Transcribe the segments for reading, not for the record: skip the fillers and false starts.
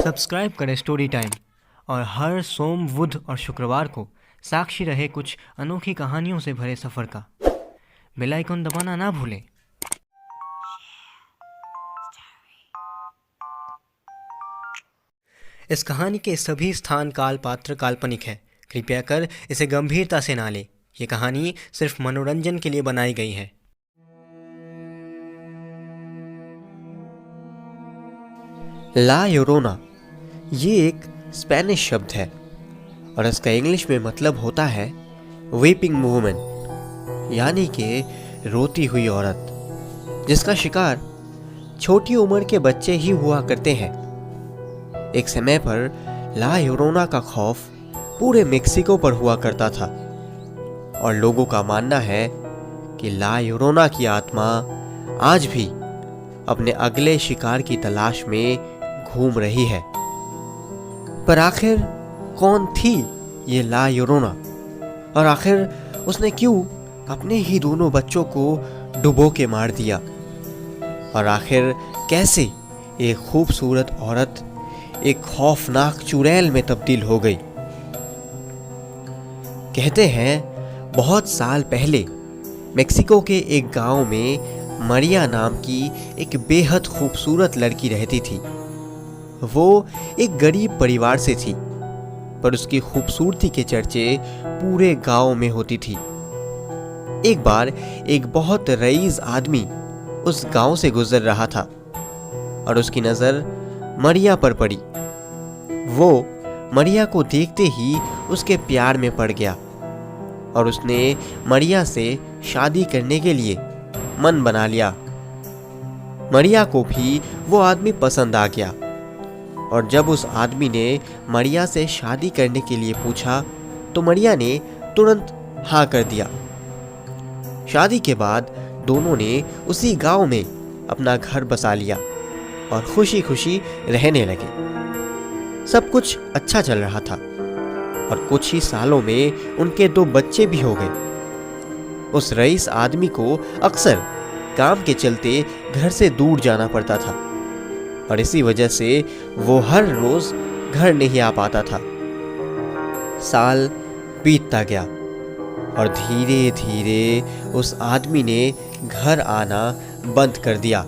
Subscribe करें story time और हर सोम, बुध और शुक्रवार को साक्षी रहे कुछ अनोखी कहानियों से भरे सफ़र का। बेल आइकन दबाना ना भूलें। इस कहानी के सभी स्थान, काल, पात्र काल्पनिक है। कृपया कर इसे गंभीरता से ना लें। ये कहानी सिर्फ मनोरंजन के लिए बनाई गई है। ला योरोना ये एक स्पेनिश शब्द है और इसका इंग्लिश में मतलब होता है वीपिंग वुमन, यानी कि रोती हुई औरत, जिसका शिकार छोटी उम्र के बच्चे ही हुआ करते हैं। एक समय पर ला योरोना का खौफ पूरे मेक्सिको पर हुआ करता था और लोगों का मानना है कि ला योरोना की आत्मा आज भी अपने अगले शिकार की तलाश में घूम रही है। पर आखिर कौन थी ये ला योरोना और आखिर उसने क्यों अपने ही दोनों बच्चों को डुबो के मार दिया? और आखिर कैसे एक खूबसूरत औरत एक खौफनाक चुड़ैल में तब्दील हो गई? कहते हैं बहुत साल पहले मेक्सिको के एक गांव में मरिया नाम की एक बेहद खूबसूरत लड़की रहती थी। वो एक गरीब परिवार से थी, पर उसकी खूबसूरती के चर्चे पूरे गांव में होती थी। एक बार एक बहुत रईस आदमी उस गांव से गुजर रहा था और उसकी नजर मरिया पर पड़ी। वो मरिया को देखते ही उसके प्यार में पड़ गया और उसने मरिया से शादी करने के लिए मन बना लिया। मरिया को भी वो आदमी पसंद आ गया और जब उस आदमी ने मरिया से शादी करने के लिए पूछा तो मरिया ने तुरंत हाँ कर दिया। शादी के बाद दोनों ने उसी गांव में अपना घर बसा लिया और खुशी खुशी रहने लगे। सब कुछ अच्छा चल रहा था और कुछ ही सालों में उनके 2 बच्चे भी हो गए। उस रईस आदमी को अक्सर काम के चलते घर से दूर जाना पड़ता था और इसी वजह से वो हर रोज घर नहीं आ पाता था। साल बीतता गया और धीरे धीरे उस आदमी ने घर आना बंद कर दिया।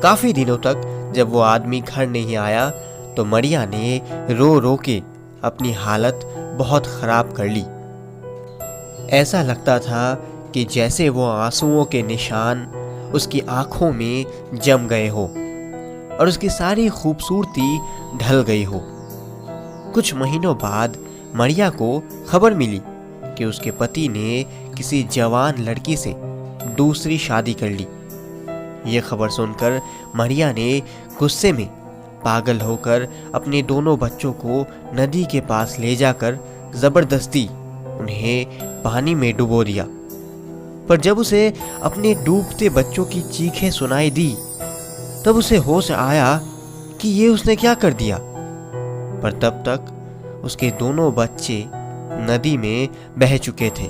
काफी दिनों तक जब वो आदमी घर नहीं आया तो मरिया ने रो रो के अपनी हालत बहुत खराब कर ली। ऐसा लगता था कि जैसे वो आंसुओं के निशान उसकी आंखों में जम गए हो और उसकी सारी खूबसूरती ढल गई हो। कुछ महीनों बाद मरिया को खबर मिली कि उसके पति ने किसी जवान लड़की से दूसरी शादी कर ली। ये खबर सुनकर मरिया ने गुस्से में पागल होकर अपने दोनों बच्चों को नदी के पास ले जाकर जबरदस्ती उन्हें पानी में डुबो दिया। पर जब उसे अपने डूबते बच्चों की चीखें सुनाई दी तब उसे होश आया कि ये उसने क्या कर दिया। पर तब तक उसके दोनों बच्चे नदी में बह चुके थे।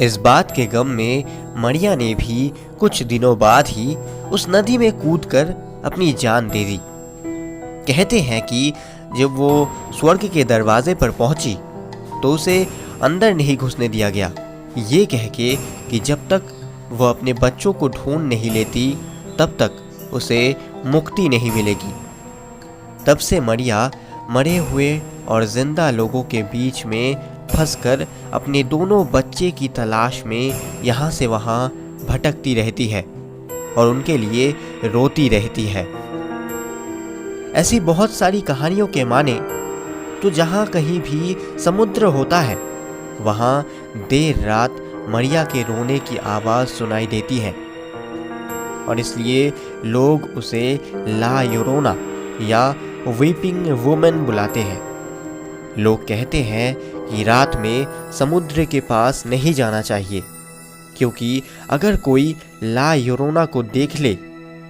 इस बात के गम में मरिया ने भी कुछ दिनों बाद ही उस नदी में कूदकर अपनी जान दे दी। कहते हैं कि जब वो स्वर्ग के दरवाजे पर पहुंची तो उसे अंदर नहीं घुसने दिया गया, ये कह के कि जब तक वो अपने बच्चों को ढूंढ नहीं लेती तब तक उसे मुक्ति नहीं मिलेगी। तब से मरिया मरे हुए और जिंदा लोगों के बीच में फंसकर अपने दोनों बच्चे की तलाश में यहाँ से वहाँ भटकती रहती है और उनके लिए रोती रहती है। ऐसी बहुत सारी कहानियों के माने तो जहाँ कहीं भी समुद्र होता है वहाँ देर रात मरिया के रोने की आवाज़ सुनाई देती है और इसलिए लोग उसे ला योरोना या वीपिंग वुमन बुलाते हैं। लोग कहते हैं कि रात में समुद्र के पास नहीं जाना चाहिए, क्योंकि अगर कोई ला योरोना को देख ले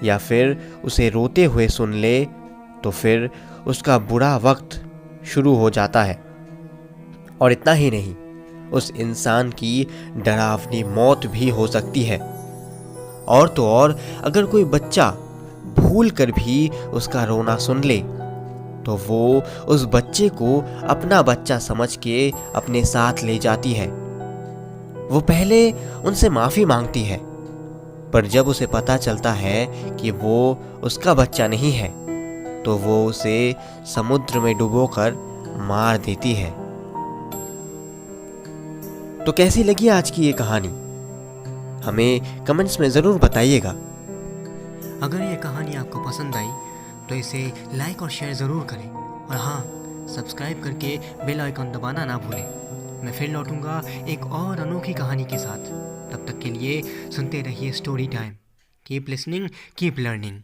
या फिर उसे रोते हुए सुन ले तो फिर उसका बुरा वक्त शुरू हो जाता है। और इतना ही नहीं, उस इंसान की डरावनी मौत भी हो सकती है। और तो और अगर कोई बच्चा भूल कर भी उसका रोना सुन ले तो वो उस बच्चे को अपना बच्चा समझ के अपने साथ ले जाती है। वो पहले उनसे माफ़ी मांगती है, पर जब उसे पता चलता है कि वो उसका बच्चा नहीं है तो वो उसे समुद्र में डुबोकर मार देती है। तो कैसी लगी आज की ये कहानी? हमें कमेंट्स में ज़रूर बताइएगा। अगर ये कहानी आपको पसंद आई तो इसे लाइक और शेयर ज़रूर करें, और हाँ, सब्सक्राइब करके बेल आइकन दबाना ना भूलें। मैं फिर लौटूंगा एक और अनोखी कहानी के साथ। तब तक के लिए सुनते रहिए story time. Keep listening, keep learning.